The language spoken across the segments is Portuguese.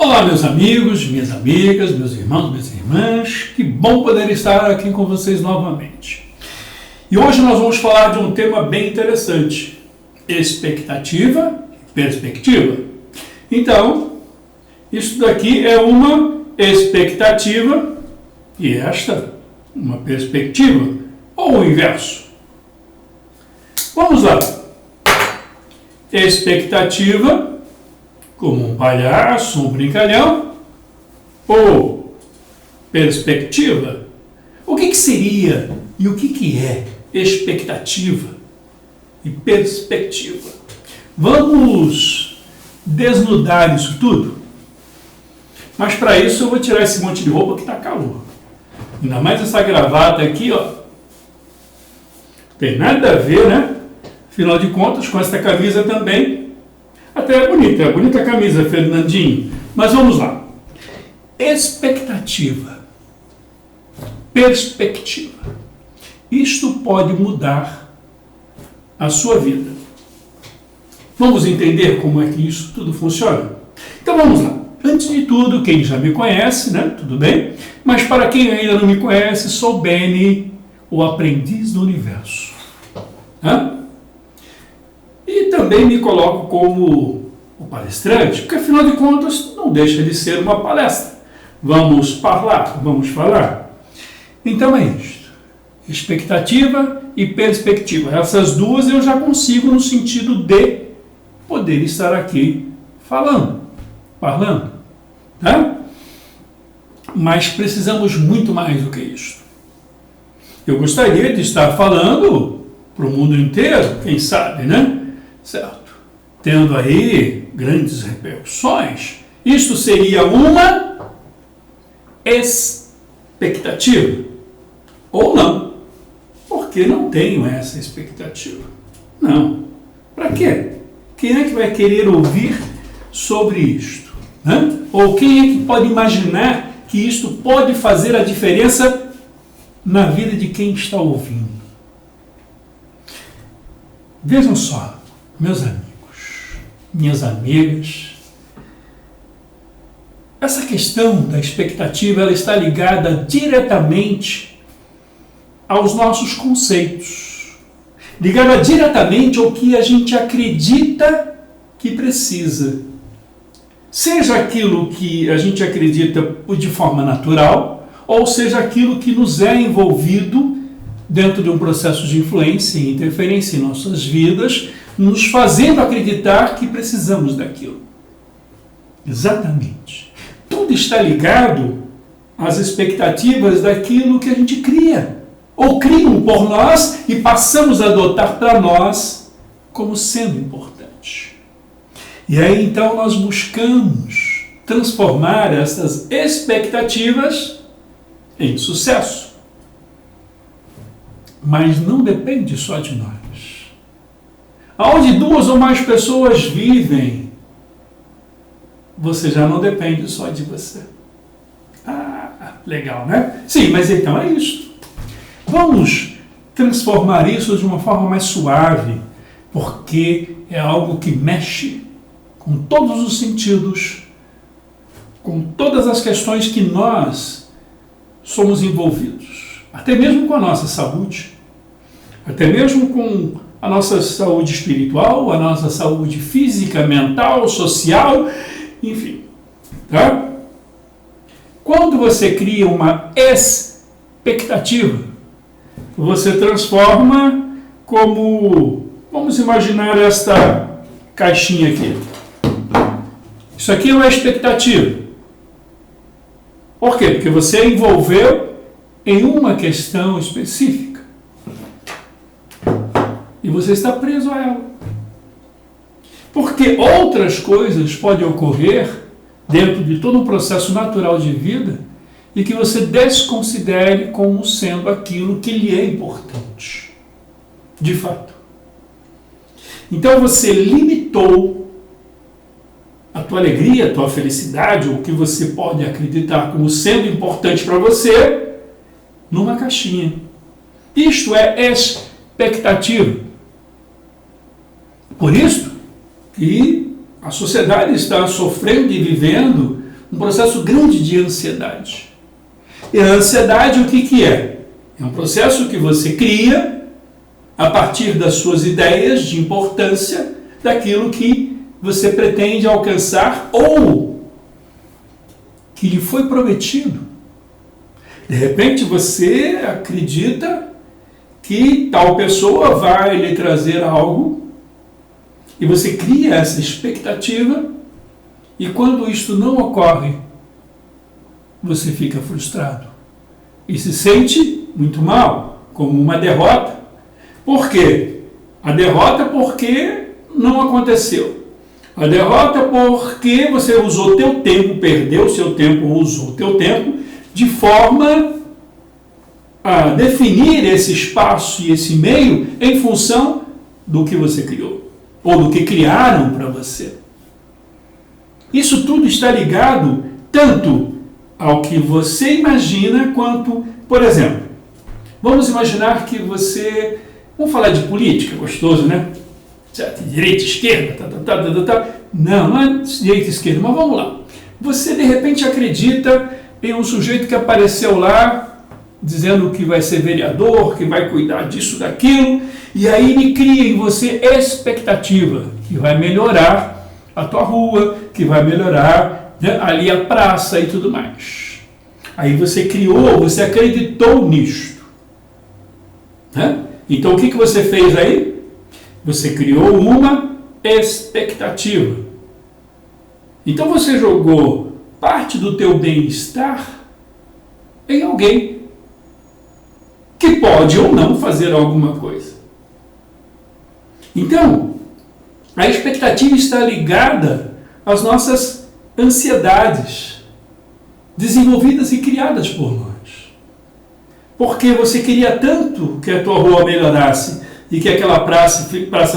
Olá, meus amigos, minhas amigas, meus irmãos, minhas irmãs, que bom poder estar aqui com vocês novamente. E hoje nós vamos falar de um tema bem interessante: expectativa e perspectiva. Então, isso daqui é uma expectativa e esta uma perspectiva, ou o inverso. Vamos lá. Expectativa, como um palhaço, um brincalhão, ou perspectiva. O que seria e o que é expectativa e perspectiva? Vamos desnudar isso tudo? Mas para isso eu vou tirar esse monte de roupa que está calor. Ainda mais essa gravata aqui, ó. Tem nada a ver, né? Afinal de contas, com essa camisa também. Até é bonita a camisa, Fernandinho. Mas vamos lá. Expectativa. Perspectiva. Isto pode mudar a sua vida. Vamos entender como é que isso tudo funciona? Então vamos lá. Antes de tudo, quem já me conhece, né? Tudo bem? Mas para quem ainda não me conhece, sou Benny, o aprendiz do universo. E também me coloco como o palestrante, porque afinal de contas não deixa de ser uma palestra. Vamos falar. Então é isso. Expectativa e perspectiva. Essas duas eu já consigo no sentido de poder estar aqui falando. Tá? Mas precisamos muito mais do que isso. Eu gostaria de estar falando para o mundo inteiro, quem sabe, né? Certo? Tendo aí grandes repercussões. Isto seria uma expectativa. Ou não. Porque não tenho essa expectativa. Não. Para quê? Quem é que vai querer ouvir sobre isto? Ou quem é que pode imaginar que isto pode fazer a diferença na vida de quem está ouvindo? Vejam só, meus amigos, minhas amigas, essa questão da expectativa ela está ligada diretamente aos nossos conceitos, ligada diretamente ao que a gente acredita que precisa. Seja aquilo que a gente acredita de forma natural, ou seja aquilo que nos é envolvido dentro de um processo de influência e interferência em nossas vidas, nos fazendo acreditar que precisamos daquilo. Exatamente. Tudo está ligado às expectativas daquilo que a gente cria, ou criam por nós e passamos a adotar para nós como sendo importante. E aí então nós buscamos transformar essas expectativas em sucesso. Mas não depende só de nós. Aonde duas ou mais pessoas vivem, você já não depende só de você. Ah, legal, né? Sim, mas então é isso. Vamos transformar isso de uma forma mais suave, porque é algo que mexe com todos os sentidos, com todas as questões que nós somos envolvidos, até mesmo com a nossa saúde, até mesmo com a nossa saúde espiritual, a nossa saúde física, mental, social, enfim. Tá? Quando você cria uma expectativa, você transforma como, vamos imaginar esta caixinha aqui. Isso aqui é uma expectativa. Por quê? Porque você envolveu em uma questão específica. E você está preso a ela. Porque outras coisas podem ocorrer dentro de todo um processo natural de vida e que você desconsidere como sendo aquilo que lhe é importante. De fato. Então você limitou a tua alegria, a tua felicidade, ou o que você pode acreditar como sendo importante para você, numa caixinha. Isto é expectativa. Por isso que a sociedade está sofrendo e vivendo um processo grande de ansiedade. E a ansiedade, o que é? É um processo que você cria a partir das suas ideias de importância daquilo que você pretende alcançar ou que lhe foi prometido. De repente você acredita que tal pessoa vai lhe trazer algo e você cria essa expectativa e quando isto não ocorre, você fica frustrado e se sente muito mal, como uma derrota. Por quê? A derrota porque não aconteceu. A derrota porque você usou teu tempo, perdeu seu tempo, usou teu tempo de forma a definir esse espaço e esse meio em função do que você criou, ou do que criaram para você. Isso tudo está ligado tanto ao que você imagina quanto, por exemplo, vamos imaginar que você, vamos falar de política, gostoso, né? Direita, esquerda, Não é direita e esquerda, mas vamos lá. Você de repente acredita em um sujeito que apareceu lá dizendo que vai ser vereador, que vai cuidar disso, daquilo, e aí ele cria em você expectativa, que vai melhorar a tua rua, que vai melhorar, né, ali a praça e tudo mais. Aí você criou, você acreditou nisto. Né? Então o que você fez aí? Você criou uma expectativa. Então você jogou parte do teu bem-estar em alguém que pode ou não fazer alguma coisa. Então, a expectativa está ligada às nossas ansiedades, desenvolvidas e criadas por nós. Porque você queria tanto que a tua rua melhorasse e que aquela praça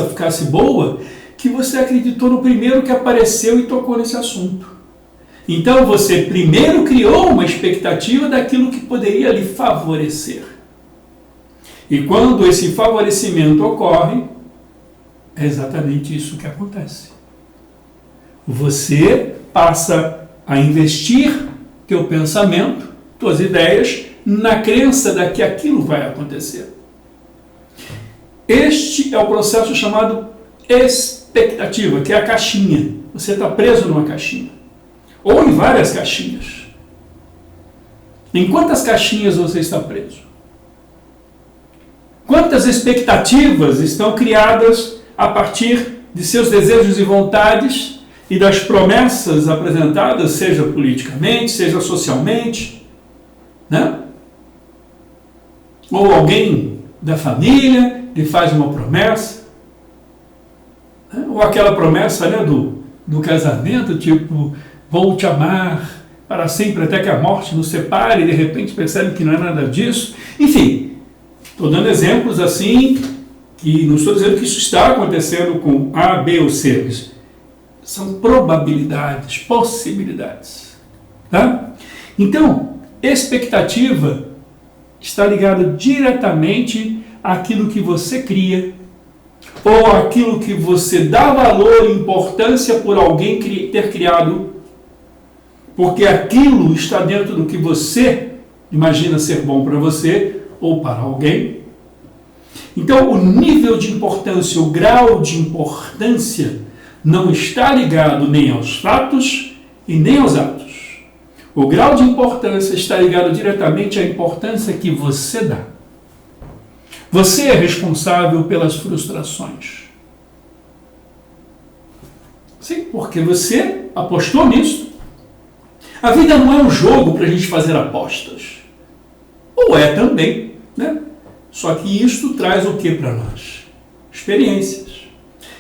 ficasse boa, que você acreditou no primeiro que apareceu e tocou nesse assunto. Então você primeiro criou uma expectativa daquilo que poderia lhe favorecer. E quando esse favorecimento ocorre, é exatamente isso que acontece. Você passa a investir teu pensamento, tuas ideias, na crença de que aquilo vai acontecer. Este é o processo chamado expectativa, que é a caixinha. Você está preso numa caixinha. Ou em várias caixinhas. Em quantas caixinhas você está preso? Quantas expectativas estão criadas a partir de seus desejos e vontades e das promessas apresentadas, seja politicamente, seja socialmente, né? Ou alguém da família lhe faz uma promessa, né? Ou aquela promessa, né, do casamento, tipo, vou te amar para sempre até que a morte nos separe, e de repente percebe que não é nada disso. Enfim, estou dando exemplos assim, que não estou dizendo que isso está acontecendo com A, B ou C, mas são probabilidades, possibilidades. Tá? Então, expectativa está ligada diretamente àquilo que você cria, ou àquilo que você dá valor e importância por alguém ter criado, porque aquilo está dentro do que você imagina ser bom para você ou para alguém. Então, o nível de importância, o grau de importância não está ligado nem aos fatos e nem aos atos. O grau de importância está ligado diretamente à importância que você dá. Você é responsável pelas frustrações. Sim, porque você apostou nisso. A vida não é um jogo para a gente fazer apostas. Ou é também, né? Só que isto traz o que para nós? Experiências.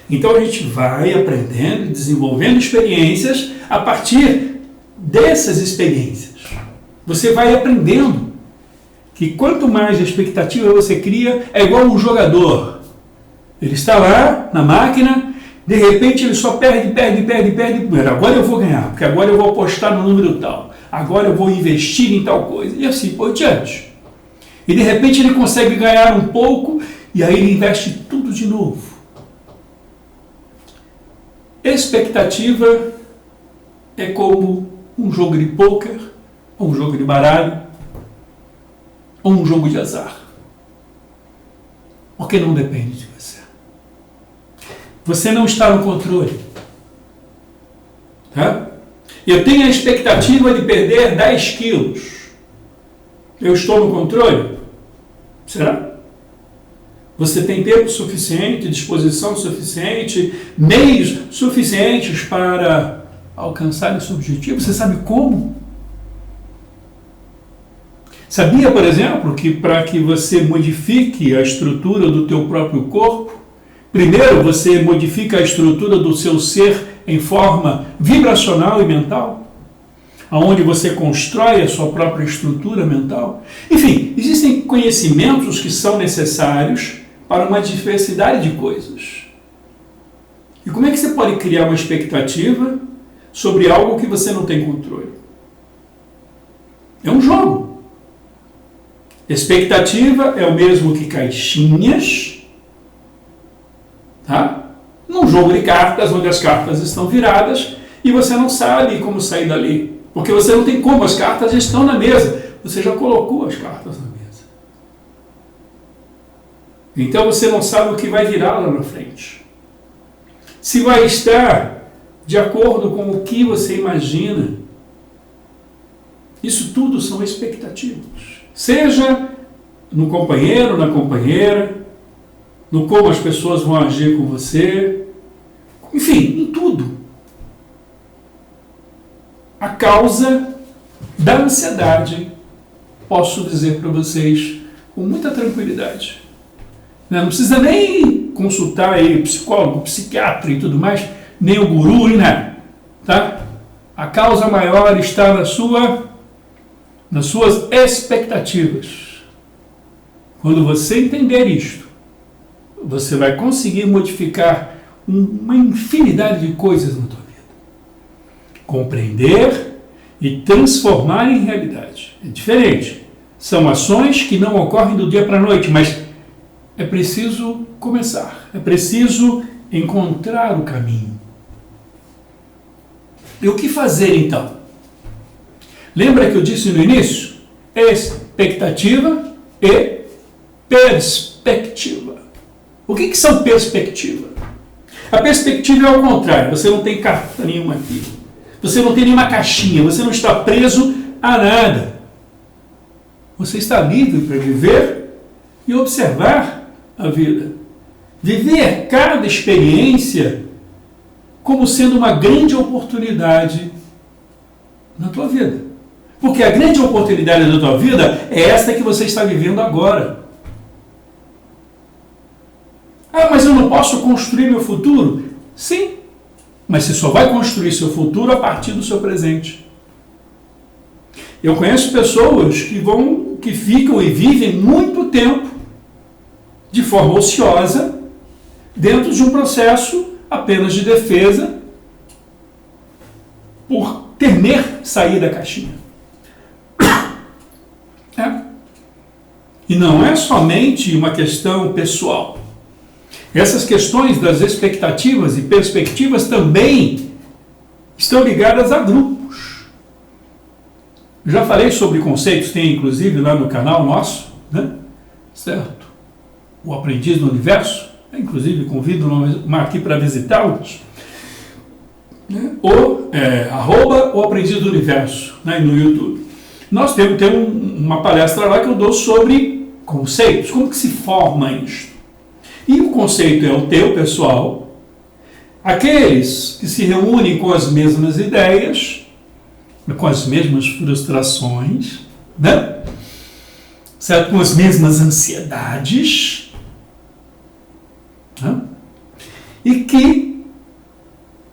Então a gente vai aprendendo e desenvolvendo experiências a partir dessas experiências. Você vai aprendendo que quanto mais expectativa você cria, é igual um jogador. Ele está lá na máquina, de repente ele só perde. Agora eu vou ganhar, porque agora eu vou apostar no número tal. Agora eu vou investir em tal coisa. E assim por diante. E de repente ele consegue ganhar um pouco e aí ele investe tudo de novo. Expectativa é como um jogo de pôquer, ou um jogo de baralho, ou um jogo de azar. Porque não depende de você. Você não está no controle. Tá? Eu tenho a expectativa de perder 10 quilos. Eu estou no controle? Será? Você tem tempo suficiente, disposição suficiente, meios suficientes para alcançar esse objetivo? Você sabe como? Sabia, por exemplo, que para que você modifique a estrutura do teu próprio corpo, primeiro você modifica a estrutura do seu ser em forma vibracional e mental, aonde você constrói a sua própria estrutura mental. Enfim, existem conhecimentos que são necessários para uma diversidade de coisas. E como é que você pode criar uma expectativa sobre algo que você não tem controle? É um jogo. Expectativa é o mesmo que caixinhas, tá? Num jogo de cartas, onde as cartas estão viradas e você não sabe como sair dali. Porque você não tem como, as cartas já estão na mesa. Você já colocou as cartas na mesa. Então você não sabe o que vai virar lá na frente. Se vai estar de acordo com o que você imagina. Isso tudo são expectativas. Seja no companheiro, na companheira, no como as pessoas vão agir com você, enfim, em tudo. A causa da ansiedade, posso dizer para vocês com muita tranquilidade. Não precisa nem consultar aí psicólogo, psiquiatra e tudo mais, nem o guru, nem nada. Tá? A causa maior está nas suas expectativas. Quando você entender isto, você vai conseguir modificar uma infinidade de coisas na tua vida. Compreender e transformar em realidade. É diferente. São ações que não ocorrem do dia para a noite, mas é preciso começar. É preciso encontrar o caminho. E o que fazer então? Lembra que eu disse no início? Expectativa e perspectiva. O que são perspectiva? A perspectiva é ao contrário. Você não tem carta nenhuma aqui. Você não tem nenhuma caixinha. Você não está preso a nada. Você está livre para viver e observar a vida. Viver cada experiência como sendo uma grande oportunidade na tua vida. Porque a grande oportunidade da tua vida é esta que você está vivendo agora. Ah, mas eu não posso construir meu futuro? Sim, mas você só vai construir seu futuro a partir do seu presente. Eu conheço pessoas que ficam e vivem muito tempo de forma ociosa dentro de um processo apenas de defesa por temer sair da caixinha. E não é somente uma questão pessoal. Essas questões das expectativas e perspectivas também estão ligadas a grupos. Já falei sobre conceitos, tem inclusive lá no canal nosso, né? Certo? O Aprendiz do Universo, inclusive convido aqui para visitá-los, né? @o Aprendiz do Universo, né? No YouTube. Nós temos uma palestra lá que eu dou sobre conceitos, como que se forma isto. E o conceito é o teu pessoal, aqueles que se reúnem com as mesmas ideias, com as mesmas frustrações, né? Certo? Com as mesmas ansiedades, né? E que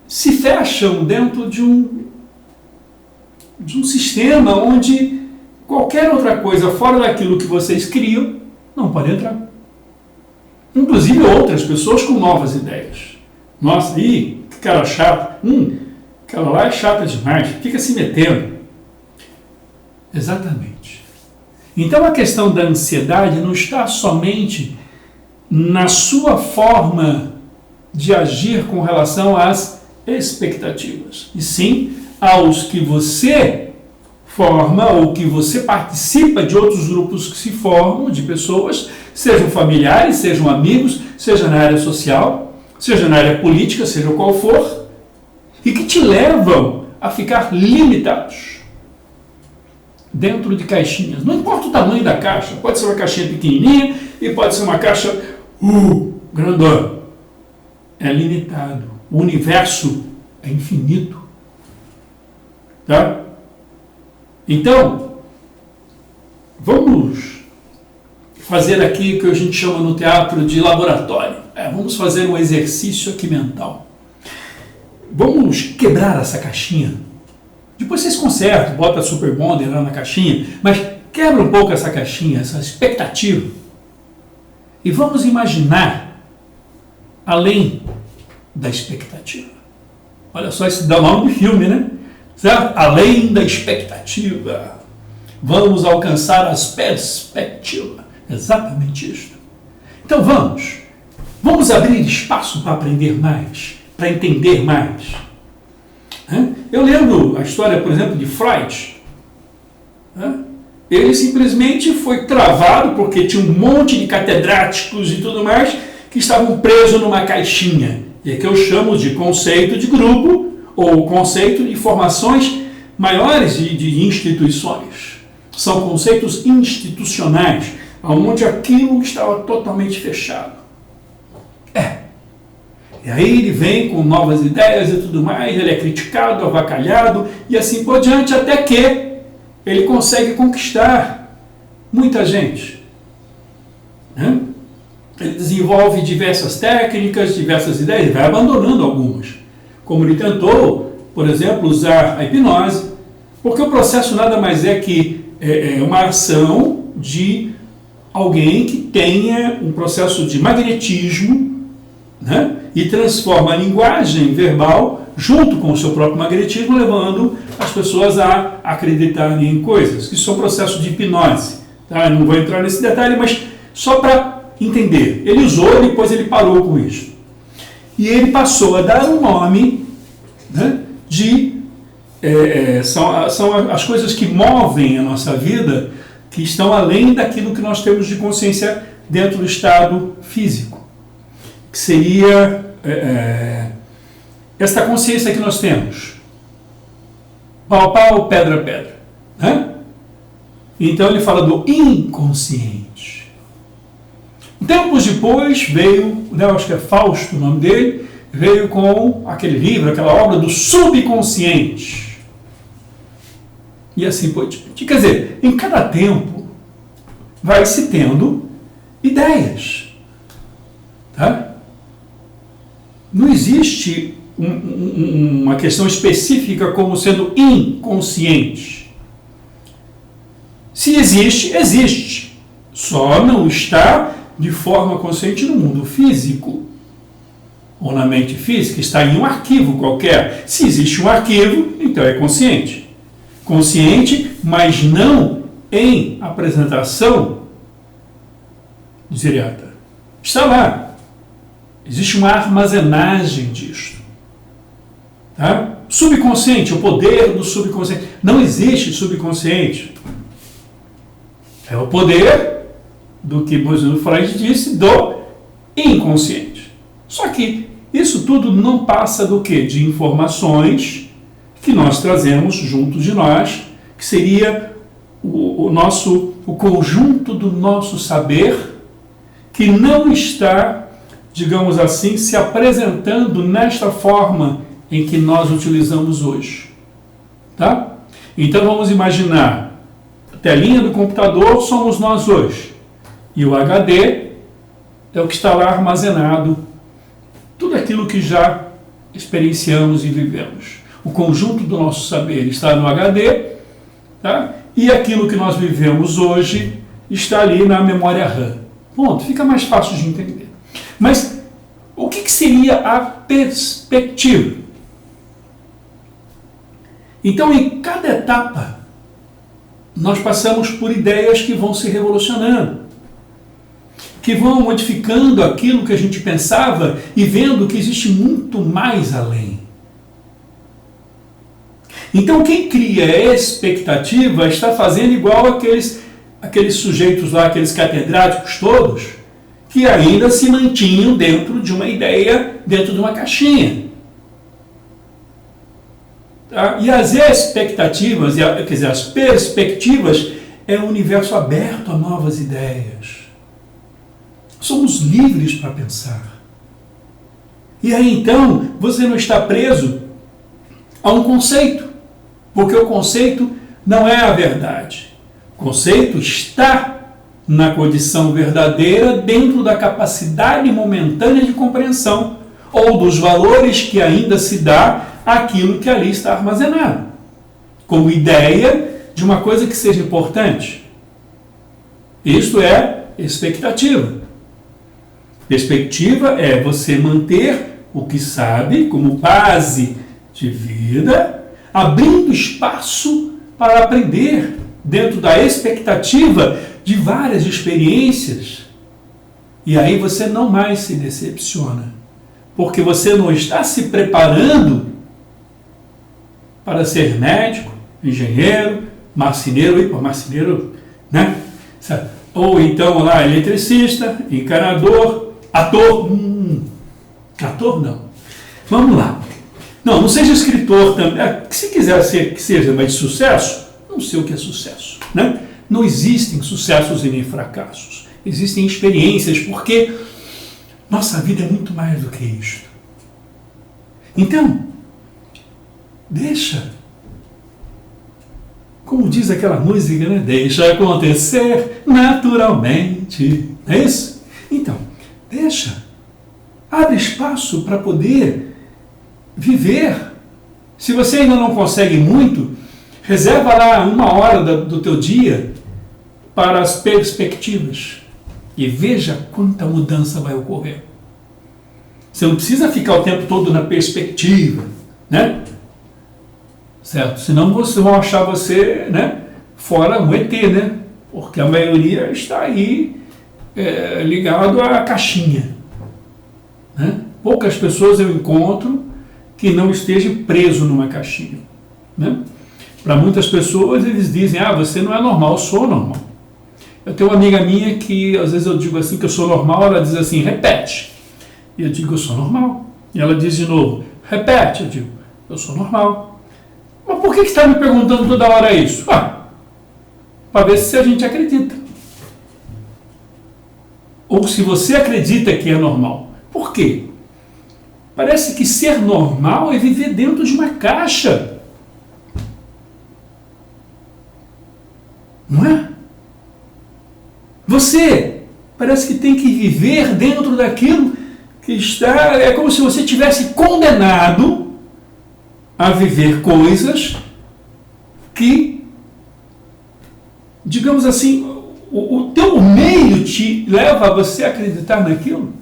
se fecham dentro de um sistema onde qualquer outra coisa fora daquilo que vocês criam não pode entrar. Inclusive outras pessoas com novas ideias. Nossa, que cara chato. Aquela lá é chata demais. Fica se metendo. Exatamente. Então a questão da ansiedade não está somente na sua forma de agir com relação às expectativas, e sim aos que você forma ou que você participa de outros grupos que se formam, de pessoas, sejam familiares, sejam amigos, seja na área social, seja na área política, seja qual for, e que te levam a ficar limitados dentro de caixinhas. Não importa o tamanho da caixa, pode ser uma caixinha pequenininha e pode ser uma caixa grandona. É limitado. O universo é infinito. Tá? Então, vamos fazer aqui o que a gente chama no teatro de laboratório. Vamos fazer um exercício aqui mental. Vamos quebrar essa caixinha. Depois vocês consertam, bota Super Bonder lá na caixinha, mas quebra um pouco essa caixinha, essa expectativa. E vamos imaginar além da expectativa. Olha só, isso dá o nome de filme, né? Certo? Além da expectativa. Vamos alcançar as perspectivas. Exatamente isso. Então vamos abrir espaço para aprender mais, para entender mais. Eu lembro a história, por exemplo, de Freud. Ele simplesmente foi travado porque tinha um monte de catedráticos e tudo mais que estavam presos numa caixinha. E é que eu chamo de conceito de grupo ou conceito de formações maiores de instituições. São conceitos institucionais, onde aquilo estava totalmente fechado. E aí ele vem com novas ideias e tudo mais, ele é criticado, avacalhado e assim por diante, até que ele consegue conquistar muita gente. Ele desenvolve diversas técnicas, diversas ideias, vai abandonando algumas. Como ele tentou, por exemplo, usar a hipnose, porque o processo nada mais é que uma ação de alguém que tenha um processo de magnetismo, e transforma a linguagem verbal junto com o seu próprio magnetismo, levando as pessoas a acreditarem em coisas. Isso é um processo de hipnose. Tá? Eu não vou entrar nesse detalhe, mas só para entender. Ele usou, depois ele parou com isso. E ele passou a dar um nome de... são as coisas que movem a nossa vida, que estão além daquilo que nós temos de consciência dentro do estado físico. Que seria esta consciência que nós temos. Pau, pau, pedra, pedra. Então ele fala do inconsciente. Tempos depois veio, acho que é Fausto o nome dele, veio com aquele livro, aquela obra do subconsciente. E assim por diante. Quer dizer, em cada tempo vai se tendo ideias. Tá? Não existe uma questão específica como sendo inconsciente. Se existe, existe. Só não está de forma consciente no mundo físico. Ou na mente física, está em um arquivo qualquer. Se existe um arquivo, então é consciente. Consciente, mas não em apresentação direta. Está lá. Existe uma armazenagem disso. Tá? Subconsciente, o poder do subconsciente. Não existe subconsciente. É o poder do que Freud disse, do inconsciente. Só que isso tudo não passa do quê? De informações que nós trazemos junto de nós, que seria o conjunto do nosso saber, que não está, digamos assim, se apresentando nesta forma em que nós utilizamos hoje. Tá? Então vamos imaginar, a telinha do computador somos nós hoje. E o HD é o que está lá armazenado, tudo aquilo que já experienciamos e vivemos. O conjunto do nosso saber está no HD, tá? E aquilo que nós vivemos hoje está ali na memória RAM. Ponto, fica mais fácil de entender. Mas o que seria a perspectiva? Então, em cada etapa, nós passamos por ideias que vão se revolucionando, que vão modificando aquilo que a gente pensava e vendo que existe muito mais além. Então, quem cria expectativa está fazendo igual aqueles sujeitos lá, aqueles catedráticos todos, que ainda se mantinham dentro de uma ideia, dentro de uma caixinha. Tá? E as expectativas, quer dizer, as perspectivas, é um universo aberto a novas ideias. Somos livres para pensar. E aí, então, você não está preso a um conceito, porque o conceito não é a verdade. O conceito está na condição verdadeira dentro da capacidade momentânea de compreensão ou dos valores que ainda se dá àquilo que ali está armazenado, como ideia de uma coisa que seja importante. Isto é expectativa. Perspectiva é você manter o que sabe como base de vida, abrindo espaço para aprender dentro da expectativa de várias experiências. E aí você não mais se decepciona, porque você não está se preparando para ser médico, engenheiro, marceneiro, né? Ou então lá, eletricista, encanador, ator. Ator não. Vamos lá. Não seja escritor também. Se quiser ser que seja, mas de sucesso, não sei o que é sucesso, né? Não existem sucessos e nem fracassos. Existem experiências, porque nossa vida é muito mais do que isto. Então, deixa, como diz aquela música, né? Deixa acontecer naturalmente. É isso? Então, deixa. Abre espaço para poder viver. Se você ainda não consegue muito, reserva lá 1 hora do teu dia para as perspectivas e veja quanta mudança vai ocorrer. Você não precisa ficar o tempo todo na perspectiva, né? Certo? Senão vão achar você, né, fora um ET, né? Porque a maioria está aí ligado à caixinha, né? Poucas pessoas eu encontro que não esteja preso numa caixinha, né? Para muitas pessoas eles dizem, você não é normal, eu sou normal. Eu tenho uma amiga minha que às vezes eu digo assim que eu sou normal, ela diz assim, repete. E eu digo, eu sou normal. E ela diz de novo, repete. Eu digo, eu sou normal. Mas por que você está me perguntando toda hora isso? Para ver se a gente acredita. Ou se você acredita que é normal. Por quê? Parece que ser normal é viver dentro de uma caixa. Não é? Você parece que tem que viver dentro daquilo que está... É como se você tivesse condenado a viver coisas que, digamos assim, o teu meio te leva a você acreditar naquilo.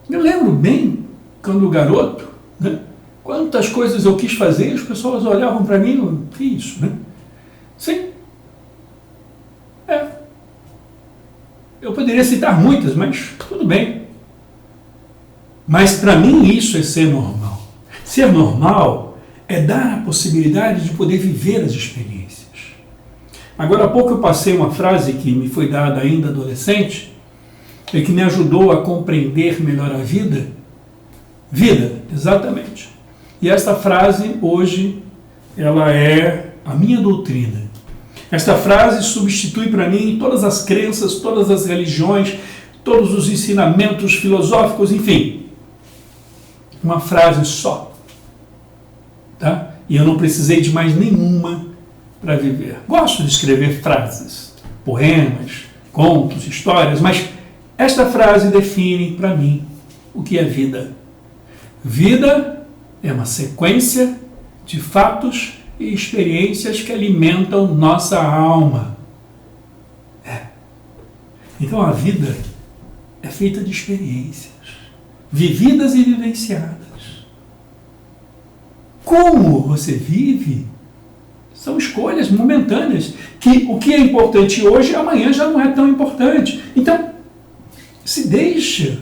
Eu lembro bem, quando garoto, né, quantas coisas eu quis fazer e as pessoas olhavam para mim e não, que isso, né? Sim. Eu poderia citar muitas, mas tudo bem. Mas para mim isso é ser normal. Ser normal é dar a possibilidade de poder viver as experiências. Agora há pouco eu passei uma frase que me foi dada ainda adolescente e que me ajudou a compreender melhor a vida. Vida, exatamente. E esta frase hoje ela é a minha doutrina. Esta frase substitui para mim todas as crenças, todas as religiões, todos os ensinamentos filosóficos, enfim. Uma frase só. Tá? E eu não precisei de mais nenhuma para viver. Gosto de escrever frases, poemas, contos, histórias, mas esta frase define para mim o que é vida. Vida é uma sequência de fatos e experiências que alimentam nossa alma. Então a vida é feita de experiências, vividas e vivenciadas. Como você vive são escolhas momentâneas, que o que é importante hoje, amanhã já não é tão importante. Então, deixe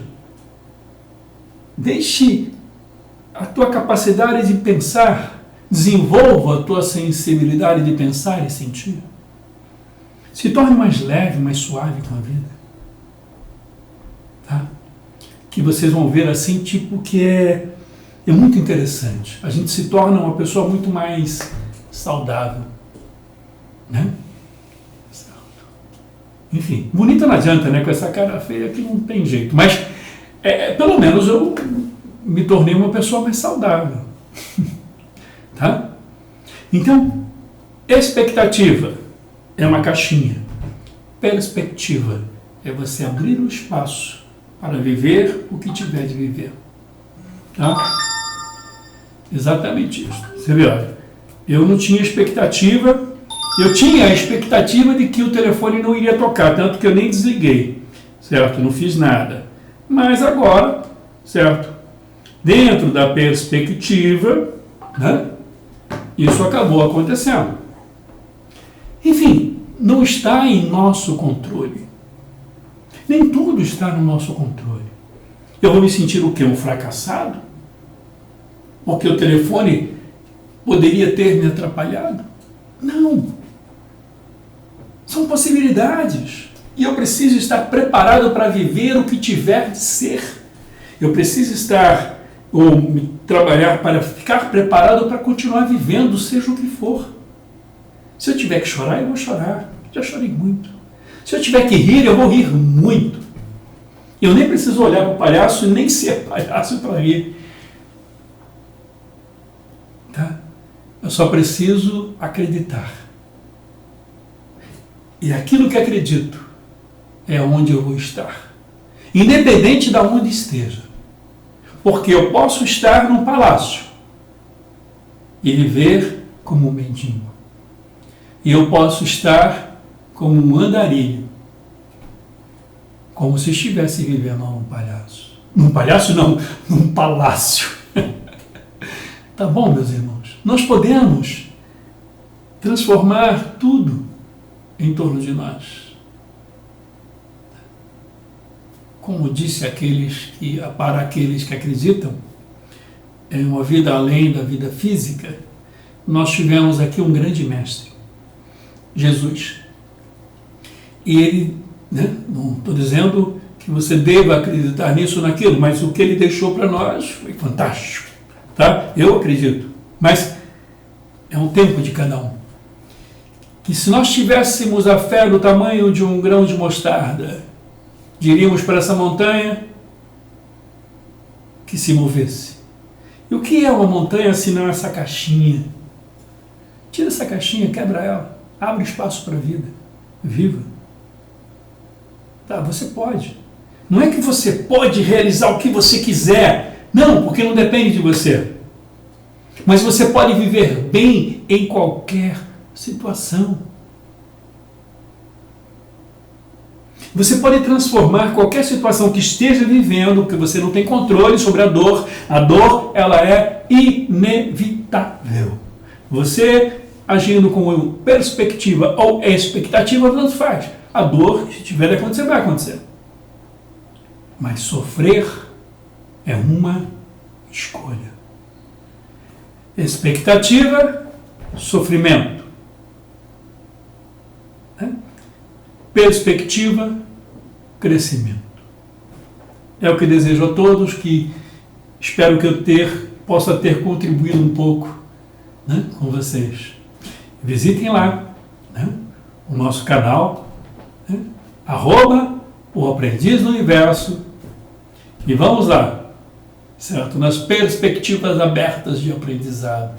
a tua capacidade de pensar, desenvolva a tua sensibilidade de pensar e sentir. Se torne mais leve, mais suave com a vida. Tá? Que vocês vão ver assim, tipo, que é muito interessante. A gente se torna uma pessoa muito mais saudável. Né? Enfim, bonita não adianta, né? Com essa cara feia que não tem jeito. Mas, pelo menos eu me tornei uma pessoa mais saudável. Tá? Então, expectativa é uma caixinha. Perspectiva é você abrir o espaço para viver o que tiver de viver. Tá? Exatamente isso. Você vê, olha, eu não tinha expectativa, eu tinha a expectativa de que o telefone não iria tocar, tanto que eu nem desliguei, certo? Não fiz nada. Mas agora, certo? Dentro da perspectiva, né? Isso acabou acontecendo. Enfim, não está em nosso controle. Nem tudo está no nosso controle. Eu vou me sentir o quê? Um fracassado? Porque o telefone poderia ter me atrapalhado? Não. São possibilidades. E eu preciso estar preparado para viver o que tiver de ser. Eu preciso estar, ou trabalhar para ficar preparado para continuar vivendo, seja o que for. Se eu tiver que chorar, eu vou chorar. Já chorei muito. Se eu tiver que rir, eu vou rir muito. Eu nem preciso olhar para o palhaço e nem ser palhaço para rir. Tá? Eu só preciso acreditar. E aquilo que acredito é onde eu vou estar. Independente de onde esteja. Porque eu posso estar num palácio e viver como um mendigo. E eu posso estar como um andarilho. Como se estivesse vivendo num palhaço. Num palhaço não, num palácio. Tá bom, meus irmãos? Nós podemos transformar tudo em torno de nós. Como disse para aqueles que acreditam em uma vida além da vida física, nós tivemos aqui um grande mestre, Jesus. E ele, né, não estou dizendo que você deva acreditar nisso ou naquilo, mas o que ele deixou para nós foi fantástico. Tá? Eu acredito, mas é um tempo de cada um. Que se nós tivéssemos a fé do tamanho de um grão de mostarda, diríamos para essa montanha que se movesse. E o que é uma montanha se não essa caixinha? Tira essa caixinha, quebra ela, abre espaço para a vida, viva. Tá, você pode. Não é que você pode realizar o que você quiser, não, porque não depende de você. Mas você pode viver bem em qualquer situação. Você pode transformar qualquer situação que esteja vivendo, que você não tem controle sobre a dor. A dor, ela é inevitável. Você, agindo com perspectiva ou expectativa, tanto faz. A dor, se tiver de acontecer, vai acontecer. Mas sofrer é uma escolha. Expectativa, sofrimento. Perspectiva, crescimento. É o que desejo a todos, que espero que eu possa ter contribuído um pouco, né, com vocês. Visitem lá, né, o nosso canal, né, @o Aprendiz do Universo, e vamos lá, certo? Nas perspectivas abertas de aprendizado.